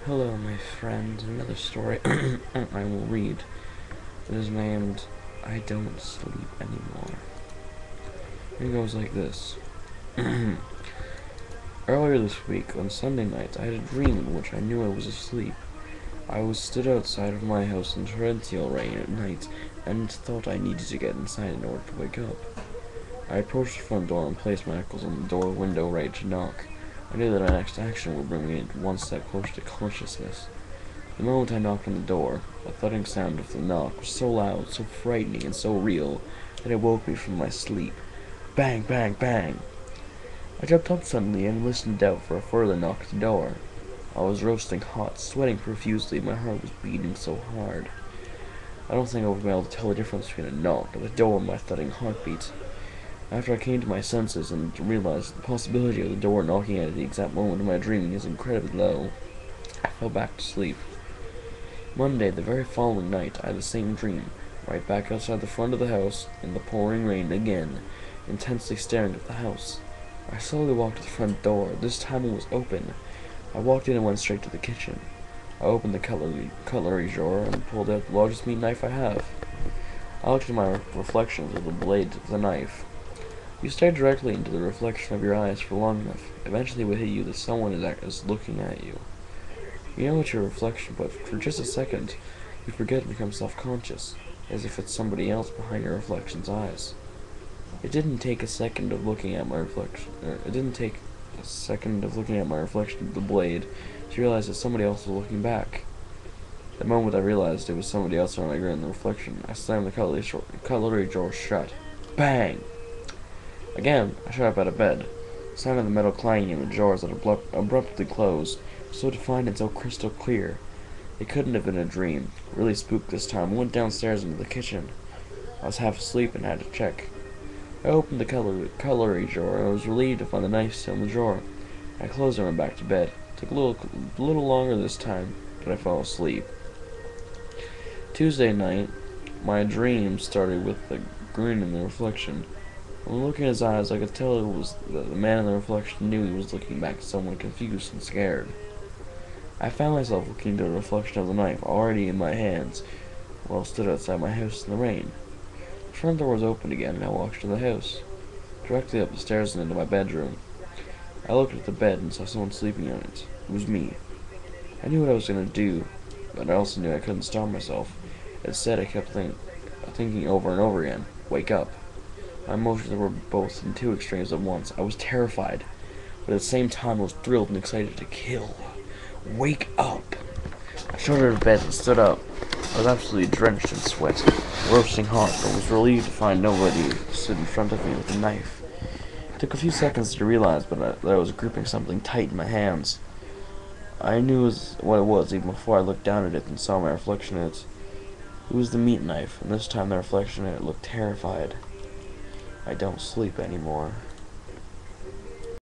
Hello, my friend. Another story I will read. It is named I Don't Sleep Anymore. It goes like this. Earlier this week, on Sunday night, I had a dream in which I knew I was asleep. I was stood outside of my house in torrential rain at night and thought I needed to get inside in order to wake up. I approached the front door and placed my knuckles on the door window ready to knock. I knew that my next action would bring me one step closer to consciousness. The moment I knocked on the door, the thudding sound of the knock was so loud, so frightening, and so real that it woke me from my sleep. Bang, bang, bang! I jumped up suddenly and listened out for a further knock at the door. I was roasting hot, sweating profusely, my heart was beating so hard. I don't think I would be able to tell the difference between a knock at the door and my thudding heartbeat. After I came to my senses and realized the possibility of the door knocking at the exact moment of my dreaming is incredibly low, I fell back to sleep. Monday, the very following night, I had the same dream, right back outside the front of the house, in the pouring rain again, intensely staring at the house. I slowly walked to the front door. This time it was open. I walked in and went straight to the kitchen. I opened the cutlery drawer and pulled out the largest meat knife I have. I looked at my reflection through the blade of the knife. You stare directly into the reflection of your eyes for long enough. Eventually it will hit you that someone is looking at you. You know it's your reflection, but for just a second, you forget and become self-conscious, as if it's somebody else behind your reflection's eyes. It didn't take a second of looking at my reflection, of the blade to realize that somebody else was looking back. The moment I realized it was somebody else when I in the reflection, I slammed the cutlery drawer shut. Bang! Again, I shot up out of bed. The sound of the metal clanging in the drawers that abruptly closed was so defined and so crystal clear. It couldn't have been a dream. Really spooked this time. I went downstairs into the kitchen. I was half asleep and had to check. I opened the cutlery drawer and was relieved to find the knife still in the drawer. I closed it and went back to bed. It took a little longer this time, but I fell asleep. Tuesday night, my dream started with the grin in the reflection. When looking at his eyes, I could tell it was that the man in the reflection knew he was looking back at someone confused and scared. I found myself looking into the reflection of the knife already in my hands while I stood outside my house in the rain. The front door was open again and I walked to the house, directly up the stairs and into my bedroom. I looked at the bed and saw someone sleeping on it. It was me. I knew what I was going to do, but I also knew I couldn't stop myself. Instead, I kept thinking over and over again, wake up. My emotions were both in two extremes at once. I was terrified, but at the same time I was thrilled and excited to kill. Wake up! I shot out of bed and stood up. I was absolutely drenched in sweat, roasting hot, but was relieved to find nobody stood in front of me with a knife. It took a few seconds to realize that I was gripping something tight in my hands. I knew what it was even before I looked down at it and saw my reflection in it. It was the meat knife, and this time the reflection in it looked terrified. I don't sleep anymore.